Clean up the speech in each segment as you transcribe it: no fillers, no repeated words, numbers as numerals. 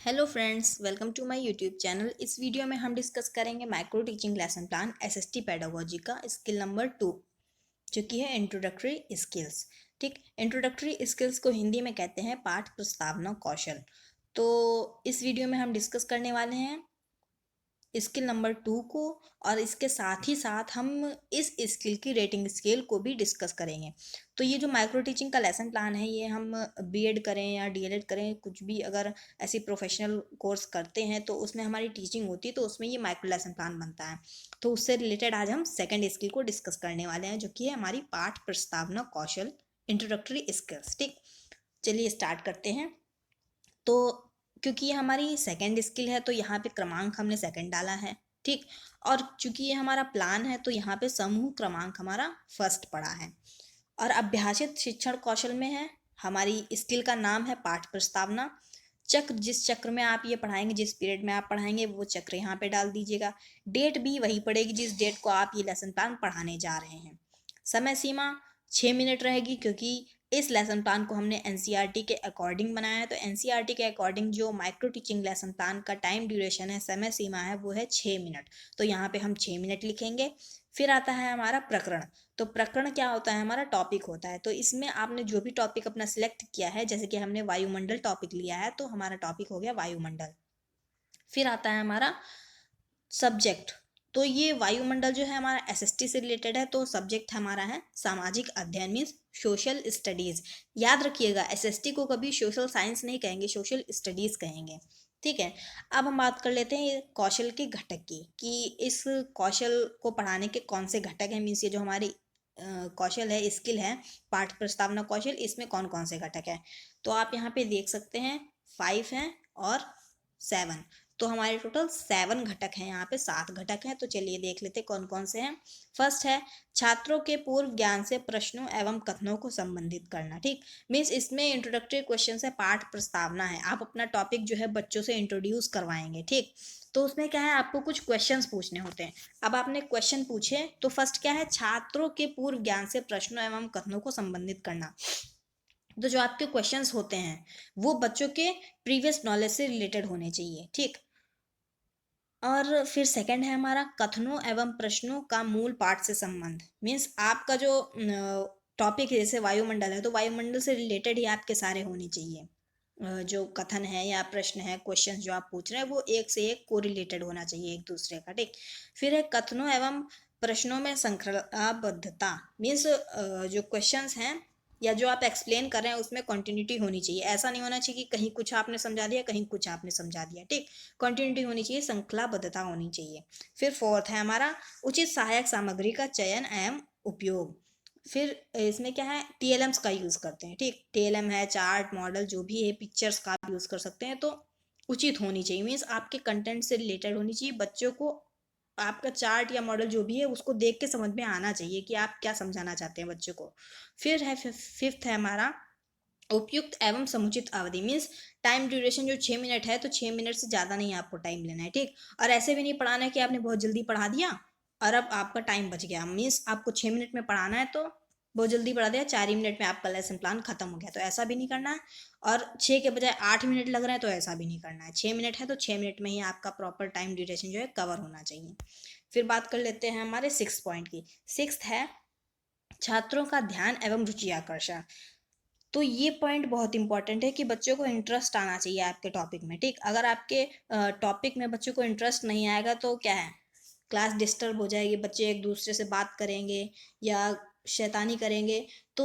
Hello friends, welcome to my YouTube channel. इस video में हम डिस्कस करेंगे micro teaching lesson plan SST pedagogy का स्किल नंबर 2, जो कि है इंट्रोडक्टरी स्किल्स। ठीक, इंट्रोडक्टरी स्किल्स को हिंदी में कहते हैं पाठ प्रस्तावना कौशल। तो इस वीडियो में हम डिस्कस करने वाले हैं स्किल नंबर 2 को, और इसके साथ ही साथ हम इस स्किल की रेटिंग स्केल को भी डिस्कस करेंगे। तो ये जो माइक्रो टीचिंग का लेसन प्लान है, ये हम बीएड करें या डीएलएड करें, कुछ भी अगर ऐसी प्रोफेशनल कोर्स करते हैं तो उसमें हमारी टीचिंग होती है, तो उसमें ये माइक्रो लेसन प्लान बनता है। तो उससे रिलेटेड आज हम सेकेंड स्किल को डिस्कस करने वाले हैं, जो कि है हमारी पाठ प्रस्तावना कौशल, इंट्रोडक्टरी स्किल्स। ठीक, चलिए स्टार्ट करते हैं। तो क्योंकि ये हमारी सेकंड स्किल है, तो यहाँ पे क्रमांक हमने सेकंड डाला है। ठीक, और चूंकि ये हमारा प्लान है, तो यहाँ पे समूह क्रमांक हमारा फर्स्ट पड़ा है। और अभ्यासित शिक्षण कौशल में है, हमारी स्किल का नाम है पाठ प्रस्तावना। चक्र, जिस चक्र में आप ये पढ़ाएंगे, जिस पीरियड में आप पढ़ाएंगे, वो चक्र यहाँ पे डाल दीजिएगा। डेट भी वही पड़ेगी जिस डेट को आप ये लेसन प्लान पढ़ाने जा रहे हैं। समय सीमा 6 मिनट रहेगी, क्योंकि इस लेसन प्लान को हमने एनसीईआरटी के अकॉर्डिंग बनाया है। तो एनसीईआरटी के अकॉर्डिंग जो माइक्रो टीचिंग लेसन प्लान का टाइम ड्यूरेशन है, समय सीमा है, वो है 6 मिनट। तो यहाँ पे हम 6 मिनट लिखेंगे। फिर आता है हमारा प्रकरण। तो प्रकरण क्या होता है? हमारा टॉपिक होता है। तो इसमें आपने जो भी टॉपिक अपना सिलेक्ट किया है, जैसे कि हमने वायुमंडल टॉपिक लिया है, तो हमारा टॉपिक हो गया वायुमंडल। फिर आता है हमारा सब्जेक्ट। तो ये वायुमंडल जो है हमारा एसएसटी से रिलेटेड है, तो सब्जेक्ट हमारा है सामाजिक अध्ययन, मीन्स सोशल स्टडीज। याद रखिएगा, एसएसटी को कभी सोशल साइंस नहीं कहेंगे, सोशल स्टडीज कहेंगे। ठीक है, अब हम बात कर लेते हैं कौशल के घटक की, कि इस कौशल को पढ़ाने के कौन से घटक हैं। मीन्स ये जो हमारी कौशल है, स्किल है, पाठ प्रस्तावना कौशल, इसमें कौन कौन से घटक है। तो आप यहाँ पे देख सकते हैं 5 हैं और 7। तो हमारे टोटल 7 घटक हैं, यहाँ पे 7 घटक हैं। तो चलिए देख लेते कौन कौन से हैं। फर्स्ट है छात्रों के पूर्व ज्ञान से प्रश्नों एवं कथनों को संबंधित करना। ठीक, मीन्स इसमें इंट्रोडक्टरी क्वेश्चन है, पाठ प्रस्तावना है। आप अपना टॉपिक जो है बच्चों से इंट्रोड्यूस करवाएंगे। ठीक, तो उसमें क्या है, आपको कुछ क्वेश्चंस पूछने होते हैं। अब आपने क्वेश्चन पूछे, तो फर्स्ट क्या है, छात्रों के पूर्व ज्ञान से प्रश्नों एवं कथनों को संबंधित करना। तो जो आपके क्वेश्चंस होते हैं, वो बच्चों के प्रीवियस नॉलेज से रिलेटेड होने चाहिए। ठीक, और फिर सेकंड है हमारा कथनों एवं प्रश्नों का मूल पाठ से संबंध। मीन्स आपका जो टॉपिक है, जैसे वायुमंडल है, तो वायुमंडल से रिलेटेड ही आपके सारे होने चाहिए। जो कथन है या प्रश्न है, क्वेश्चन जो आप पूछ रहे हैं, वो एक से एक को रिलेटेड होना चाहिए एक दूसरे का। ठीक, फिर है कथनों एवं प्रश्नों में श्रृंखलाबद्धता। मीन्स जो क्वेश्चंस हैं या जो आप एक्सप्लेन कर रहे हैं, उसमें कंटिन्यूटी होनी चाहिए। ऐसा नहीं होना चाहिए कि कहीं कुछ आपने समझा दिया, कहीं कुछ आपने समझा दिया। ठीक, कंटिन्यूटी होनी चाहिए, श्रृंखलाबद्धता होनी चाहिए। फिर फोर्थ है हमारा उचित सहायक सामग्री का चयन एवं उपयोग। फिर इसमें क्या है, टीएलएम्स का यूज़ करते हैं। ठीक, टीएलएम है, चार्ट, मॉडल, जो भी है, पिक्चर्स का आप यूज़ कर सकते हैं। तो उचित होनी चाहिए, मीन्स आपके कंटेंट से रिलेटेड होनी चाहिए। बच्चों को आपका चार्ट या मॉडल जो भी है, उसको देख के समझ में आना चाहिए कि आप क्या समझाना चाहते हैं बच्चों को। फिर है फिफ्थ है हमारा उपयुक्त एवं समुचित अवधि। मीन्स टाइम ड्यूरेशन जो 6 मिनट है, तो 6 मिनट से ज़्यादा नहीं आपको टाइम लेना है। ठीक, और ऐसे भी नहीं पढ़ाना है कि आपने बहुत जल्दी पढ़ा दिया और अब आपका टाइम बच गया। मीन्स आपको 6 मिनट में पढ़ाना है, तो बहुत जल्दी पढ़ा दिया, 4 ही मिनट में आपका लेसन प्लान खत्म हो गया, तो ऐसा भी नहीं करना है। और 6 के बजाय 8 मिनट लग रहे हैं, तो ऐसा भी नहीं करना है। 6 मिनट है, तो 6 मिनट में ही आपका प्रॉपर टाइम ड्यूरेशन जो है कवर होना चाहिए। फिर बात कर लेते हैं हमारे 6 पॉइंट की। 6 है छात्रों का ध्यान एवं रुचि आकर्षण। तो ये पॉइंट बहुत इंपॉर्टेंट है कि बच्चों को इंटरेस्ट आना चाहिए आपके टॉपिक में। ठीक, अगर आपके टॉपिक में बच्चों को इंटरेस्ट नहीं आएगा, तो क्या है, क्लास डिस्टर्ब हो जाएगी, बच्चे एक दूसरे से बात करेंगे या शैतानी करेंगे। तो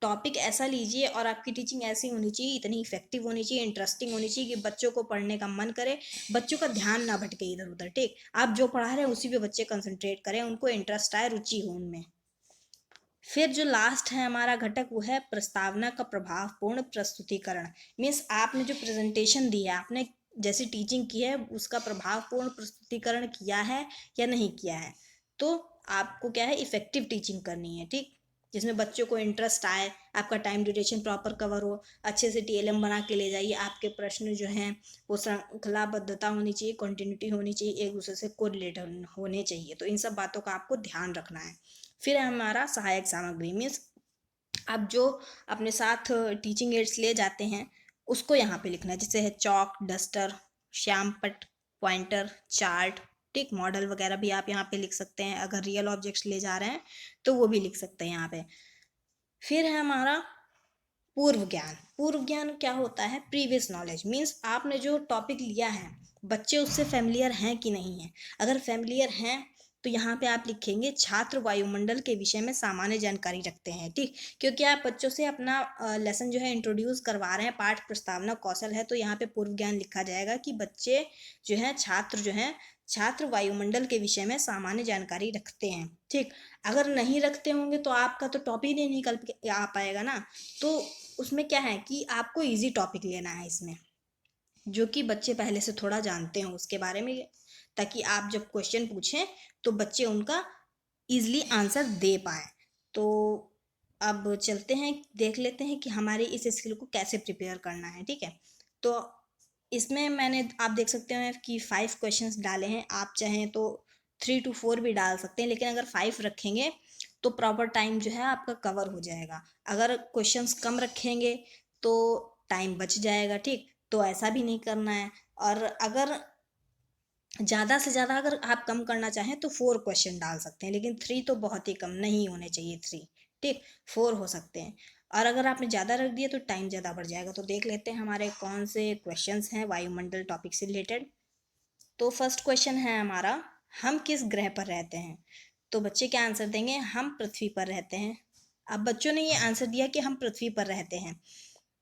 टॉपिक ऐसा लीजिए और आपकी टीचिंग ऐसी होनी चाहिए, इतनी इफेक्टिव होनी चाहिए, इंटरेस्टिंग होनी चाहिए कि बच्चों को पढ़ने का मन करे, बच्चों का ध्यान ना भटके इधर उधर। ठीक, आप जो पढ़ा रहे हैं उसी पे बच्चे कंसंट्रेट करें, उनको इंटरेस्ट आए, रुचि हो उनमें। फिर जो लास्ट है हमारा घटक, वो है प्रस्तावना का प्रभावपूर्ण प्रस्तुतिकरण। मीन्स आपने जो प्रेजेंटेशन दी है, आपने जैसी टीचिंग की है, उसका प्रभावपूर्ण प्रस्तुतिकरण किया है या नहीं किया है। तो आपको क्या है, इफेक्टिव टीचिंग करनी है। ठीक, जिसमें बच्चों को इंटरेस्ट आए, आपका टाइम ड्यूरेशन प्रॉपर कवर हो, अच्छे से टीएलएम बना के ले जाइए। आपके प्रश्न जो हैं वो श्रृंखलाबद्धता होनी चाहिए, कंटिन्यूटी होनी चाहिए, एक दूसरे से कोरिलेटेड होने चाहिए। तो इन सब बातों का आपको ध्यान रखना है। फिर है हमारा सहायक सामग्री। मीन्स आप जो अपने साथ टीचिंग एड्स ले जाते हैं, उसको यहाँ पे लिखना है, जैसे है चौक, डस्टर, श्याम पट, पॉइंटर, चार्ट, ठीक। मॉडल वगैरह भी आप यहाँ पे लिख सकते हैं, अगर रियल ऑब्जेक्ट्स ले जा रहे हैं तो वो भी लिख सकते हैं यहाँ पे। फिर है हमारा पूर्व ज्ञान। पूर्व ज्ञान क्या होता है? प्रीवियस नॉलेज, मीन्स आपने जो टॉपिक लिया है बच्चे उससे फेमिलियर हैं कि नहीं है। अगर फेमिलियर हैं तो यहाँ पे आप लिखेंगे छात्र वायुमंडल के विषय में सामान्य जानकारी रखते हैं, ठीक। क्योंकि आप बच्चों से अपना लेसन जो है इंट्रोड्यूस करवा रहे हैं, पाठ प्रस्तावना कौशल है, तो यहाँ पे पूर्व ज्ञान लिखा जाएगा कि बच्चे जो हैं, छात्र जो हैं, छात्र वायुमंडल के विषय में सामान्य जानकारी रखते हैं, ठीक। अगर नहीं रखते होंगे तो आपका तो टॉपिक ही निकल के आ पाएगा ना। तो उसमें क्या है कि आपको इजी टॉपिक लेना है इसमें, जो कि बच्चे पहले से थोड़ा जानते हो उसके बारे में, ताकि आप जब क्वेश्चन पूछें तो बच्चे उनका इजली आंसर दे पाए। तो अब चलते हैं, देख लेते हैं कि हमारे इस स्किल को कैसे प्रिपेयर करना है, ठीक है। तो इसमें मैंने, आप देख सकते हैं कि 5 क्वेश्चंस डाले हैं। आप चाहें तो 3 to 4 भी डाल सकते हैं, लेकिन अगर 5 रखेंगे तो प्रॉपर टाइम जो है आपका कवर हो जाएगा। अगर क्वेश्चंस कम रखेंगे तो टाइम बच जाएगा, ठीक। तो ऐसा भी नहीं करना है। और अगर ज़्यादा से ज़्यादा अगर आप कम करना चाहें तो 4 क्वेश्चन डाल सकते हैं, लेकिन 3 तो बहुत ही कम, नहीं होने चाहिए 3, ठीक। 4 हो सकते हैं। और अगर आपने ज़्यादा रख दिया तो टाइम ज़्यादा बढ़ जाएगा। तो देख लेते हैं हमारे कौन से क्वेश्चंस हैं वायुमंडल टॉपिक से रिलेटेड। तो फर्स्ट क्वेश्चन है हमारा, हम किस ग्रह पर रहते हैं? तो बच्चे क्या आंसर देंगे? हम पृथ्वी पर रहते हैं। अब बच्चों ने ये आंसर दिया कि हम पृथ्वी पर रहते हैं,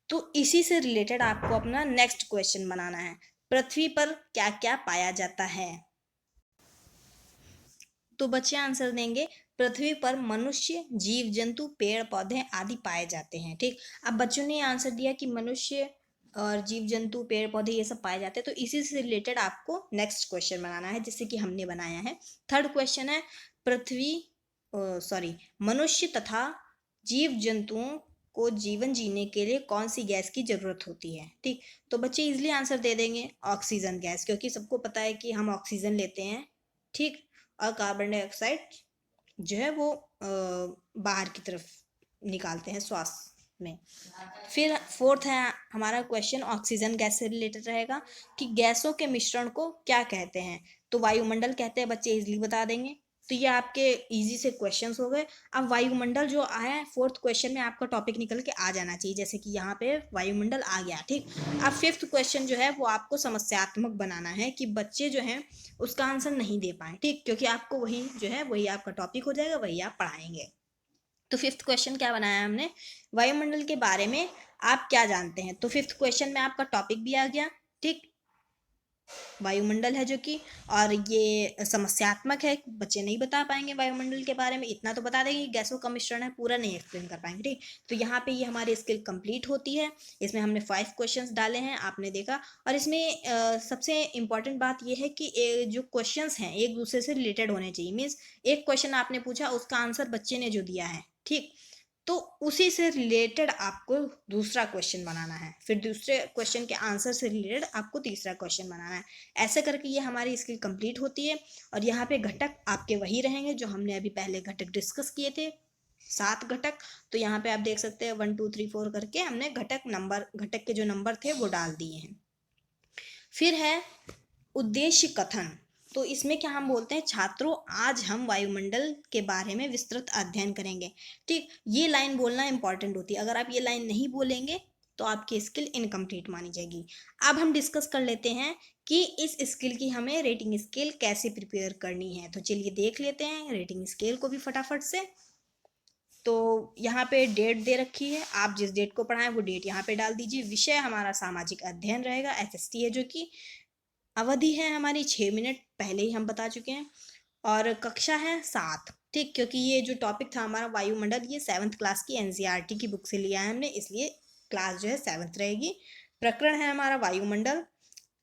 तो इसी से रिलेटेड आपको अपना नेक्स्ट क्वेश्चन बनाना है, पृथ्वी पर क्या क्या पाया जाता है? तो बच्चे आंसर देंगे, पृथ्वी पर मनुष्य, जीव जंतु, पेड़ पौधे आदि पाए जाते हैं, ठीक। अब बच्चों ने आंसर दिया कि मनुष्य और जीव जंतु, पेड़ पौधे ये सब पाए जाते हैं, तो इसी से रिलेटेड आपको नेक्स्ट क्वेश्चन बनाना है, जैसे कि हमने बनाया है। थर्ड क्वेश्चन है, पृथ्वी मनुष्य तथा जीव जंतुओं को जीवन जीने के लिए कौन सी गैस की जरूरत होती है, ठीक। तो बच्चे इजिली आंसर दे देंगे, ऑक्सीजन गैस, क्योंकि सबको पता है कि हम ऑक्सीजन लेते हैं, ठीक। और कार्बन डाइऑक्साइड जो है वो बाहर की तरफ निकालते हैं श्वास में। फिर फोर्थ है हमारा क्वेश्चन, ऑक्सीजन गैस से रिलेटेड रहेगा कि गैसों के मिश्रण को क्या कहते हैं? तो वायुमंडल कहते हैं, बच्चे इजीली बता देंगे। तो ये आपके इजी से क्वेश्चंस हो गए। अब वायुमंडल जो आया है फोर्थ क्वेश्चन में, आपका टॉपिक निकल के आ जाना चाहिए, जैसे कि यहाँ पे वायुमंडल आ गया, ठीक। अब फिफ्थ क्वेश्चन जो है वो आपको समस्यात्मक बनाना है, कि बच्चे जो हैं उसका आंसर नहीं दे पाए, ठीक, क्योंकि आपको वही जो है वही आपका टॉपिक हो जाएगा, वही आप पढ़ाएंगे। तो फिफ्थ क्वेश्चन क्या बनाया हमने, वायुमंडल के बारे में आप क्या जानते हैं? तो फिफ्थ क्वेश्चन में आपका टॉपिक भी आ गया, ठीक, वायुमंडल है जो कि, और ये समस्यात्मक है, बच्चे नहीं बता पाएंगे वायुमंडल के बारे में, इतना तो बता देंगे कि गैसों का मिश्रण है, पूरा नहीं एक्सप्लेन कर पाएंगे, ठीक। तो यहाँ पे ये हमारी स्किल कंप्लीट होती है। इसमें हमने 5 क्वेश्चंस डाले हैं, आपने देखा। और इसमें सबसे इंपॉर्टेंट बात ये है कि जो क्वेश्चंस हैं एक दूसरे से रिलेटेड होने चाहिए, मीन्स एक क्वेश्चन आपने पूछा, उसका आंसर बच्चे ने जो दिया है, ठीक, तो उसी से रिलेटेड आपको दूसरा क्वेश्चन बनाना है, फिर दूसरे क्वेश्चन के आंसर से रिलेटेड आपको तीसरा क्वेश्चन बनाना है। ऐसे करके ये हमारी स्किल कंप्लीट होती है। और यहाँ पे घटक आपके वही रहेंगे जो हमने अभी पहले घटक डिस्कस किए थे, 7 घटक। तो यहाँ पे आप देख सकते हैं 1 2 3 4 करके हमने घटक के जो नंबर थे वो डाल दिए हैं। फिर है उद्देश्य कथन। तो इसमें क्या हम बोलते हैं, छात्रों आज हम वायुमंडल के बारे में विस्तृत अध्ययन करेंगे, ठीक। ये लाइन बोलना इंपॉर्टेंट होती है, अगर आप ये लाइन नहीं बोलेंगे तो आपकी स्किल इनकम्प्लीट मानी जाएगी। अब हम डिस्कस कर लेते हैं कि इस स्किल की हमें रेटिंग स्केल कैसे प्रिपेयर करनी है। तो चलिए देख लेते हैं रेटिंग स्केल को भी फटाफट से। तो यहाँ पे डेट दे रखी है, आप जिस डेट को पढ़ाएं वो डेट यहाँ पे डाल दीजिए। विषय हमारा सामाजिक अध्ययन रहेगा, एसएसटी है जो कि, अवधि है हमारी 6 मिनट, पहले ही हम बता चुके हैं। और कक्षा है 7, ठीक, क्योंकि ये जो टॉपिक था हमारा वायुमंडल, ये 7th क्लास की एनसीईआरटी की बुक से लिया है हमने, इसलिए क्लास जो है 7th रहेगी। प्रकरण है हमारा वायुमंडल,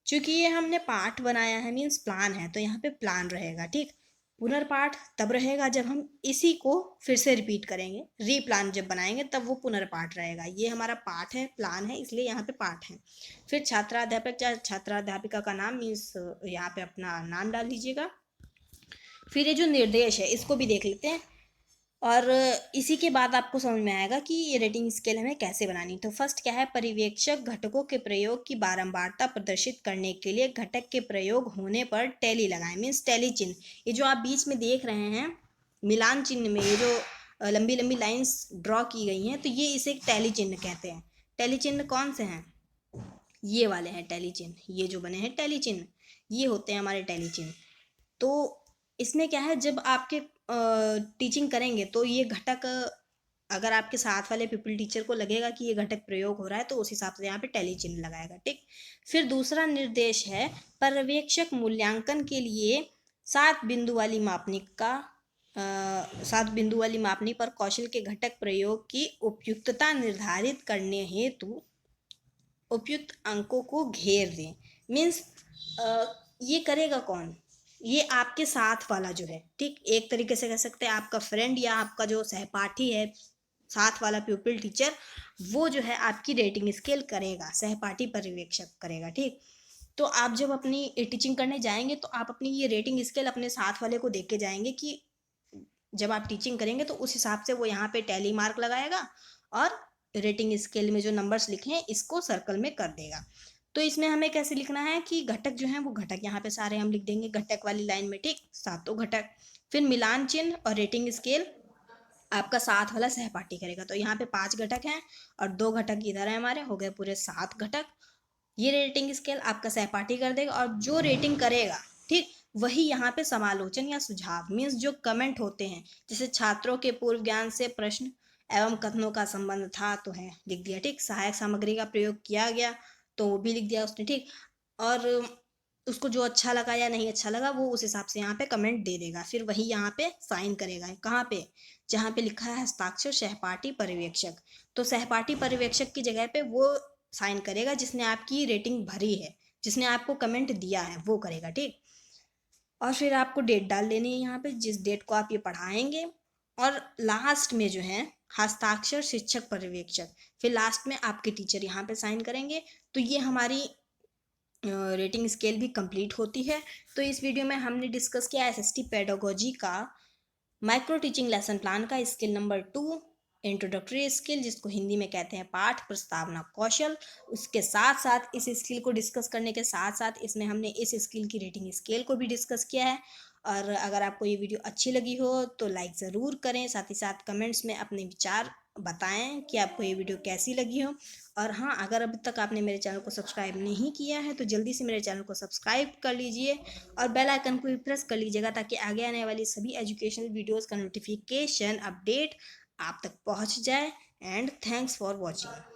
चूंकि ये हमने पाठ बनाया है, मीन्स प्लान है, तो यहाँ पे प्लान रहेगा, ठीक। पुनर्पाठ तब रहेगा जब हम इसी को फिर से रिपीट करेंगे, रीप्लान जब बनाएंगे तब वो पुनर्पाठ रहेगा। ये हमारा पाठ है, प्लान है, इसलिए यहाँ पे पाठ है। फिर छात्राध्यापक या छात्राध्यापिका का नाम, मीन्स यहाँ पे अपना नाम डाल दीजिएगा। फिर ये जो निर्देश है इसको भी देख लेते हैं। और इसी के बाद आपको समझ में आएगा कि ये रेटिंग स्केल हमें कैसे बनानी। तो फर्स्ट क्या है, पर्यवेक्षक घटकों के प्रयोग की बारंबारता प्रदर्शित करने के लिए घटक के प्रयोग होने पर टैली लगाएं, मीन्स टैली चिन्ह। ये जो आप बीच में देख रहे हैं मिलान चिन्ह में, ये जो लंबी लंबी लाइंस ड्रॉ की गई हैं, तो ये इसे टैली चिन्ह कहते हैं। टैली चिन्ह कौन से हैं? ये वाले हैं टैली चिन्ह, ये जो बने हैं टैली चिन्ह, ये होते हैं हमारे टैली चिन्ह। तो इसमें क्या है, जब आपके टीचिंग करेंगे तो ये घटक अगर आपके साथ वाले पीपल टीचर को लगेगा कि ये घटक प्रयोग हो रहा है तो उस हिसाब से यहाँ पे टैली चिन्ह लगाएगा, ठीक। फिर दूसरा निर्देश है, पर्यवेक्षक मूल्यांकन के लिए 7 बिंदु वाली मापनिक का 7 बिंदु वाली मापनिक पर कौशल के घटक प्रयोग की उपयुक्तता निर्धारित करने हेतु उपयुक्त अंकों को घेर दें। मीन्स ये करेगा कौन? ये आपके साथ वाला जो है, ठीक। एक तरीके से कह सकते हैं आपका फ्रेंड या आपका जो सहपाठी है, साथ वाला प्यूपिल टीचर, वो जो है आपकी रेटिंग स्केल करेगा, सहपाठी पर्यवेक्षक करेगा, ठीक। तो आप जब अपनी टीचिंग करने जाएंगे तो आप अपनी ये रेटिंग स्केल अपने साथ वाले को देख के जाएंगे कि जब आप टीचिंग करेंगे तो उस हिसाब से वो यहाँ पे टैली मार्क लगाएगा और रेटिंग स्केल में जो नंबर्स लिखे हैं इसको सर्कल में कर देगा। तो इसमें हमें कैसे लिखना है कि घटक जो है वो घटक यहाँ पे सारे हम लिख देंगे घटक वाली लाइन में, ठीक, सातों घटक। फिर मिलान चिन्ह और रेटिंग स्केल आपका साथ वाला सहपाठी करेगा। तो यहाँ पे 5 घटक हैं और 2 घटक इधर है हमारे, हो गए पूरे 7 घटक। ये रेटिंग स्केल आपका सहपाठी कर देगा और जो रेटिंग करेगा, ठीक, वही यहाँ पे समालोचन या सुझाव, मीन्स जो कमेंट होते हैं, जैसे छात्रों के पूर्व ज्ञान से प्रश्न एवं कथनों का संबंध था तो है, लिख दिया, ठीक। सहायक सामग्री का प्रयोग किया गया तो वो भी लिख दिया उसने, ठीक। और उसको जो अच्छा लगा या नहीं अच्छा लगा वो उस हिसाब से यहाँ पे कमेंट दे देगा, फिर वही यहाँ पे साइन करेगा। कहाँ पे? जहाँ पे लिखा है हस्ताक्षर सहपाठी पर्यवेक्षक, तो सहपाठी पर्यवेक्षक की जगह पे वो साइन करेगा जिसने आपकी रेटिंग भरी है, जिसने आपको कमेंट दिया है वो करेगा, ठीक। और फिर आपको डेट डाल देनी है यहाँ पे, जिस डेट को आप ये पढ़ाएंगे। और लास्ट में जो है हस्ताक्षर शिक्षक पर्यवेक्षक, फिर लास्ट में आपके टीचर यहाँ पे साइन करेंगे। तो ये हमारी रेटिंग स्केल भी कंप्लीट होती है। तो इस वीडियो में हमने डिस्कस किया एसएसटी पेडागोजी का माइक्रो टीचिंग लेसन प्लान का स्किल नंबर 2 इंट्रोडक्टरी स्किल, जिसको हिंदी में कहते हैं पाठ प्रस्तावना कौशल। उसके साथ साथ इस स्किल को डिस्कस करने के साथ साथ इसमें हमने इस स्किल की रेटिंग स्केल को भी डिस्कस किया है। और अगर आपको ये वीडियो अच्छी लगी हो तो लाइक ज़रूर करें, साथ ही साथ कमेंट्स में अपने विचार बताएं कि आपको ये वीडियो कैसी लगी हो। और हाँ, अगर अभी तक आपने मेरे चैनल को सब्सक्राइब नहीं किया है तो जल्दी से मेरे चैनल को सब्सक्राइब कर लीजिए और बेल आइकन को भी प्रेस कर लीजिएगा ताकि आगे आने वाली सभी एजुकेशनल वीडियोस का नोटिफिकेशन अपडेट आप तक पहुंच जाए। And thanks for watching.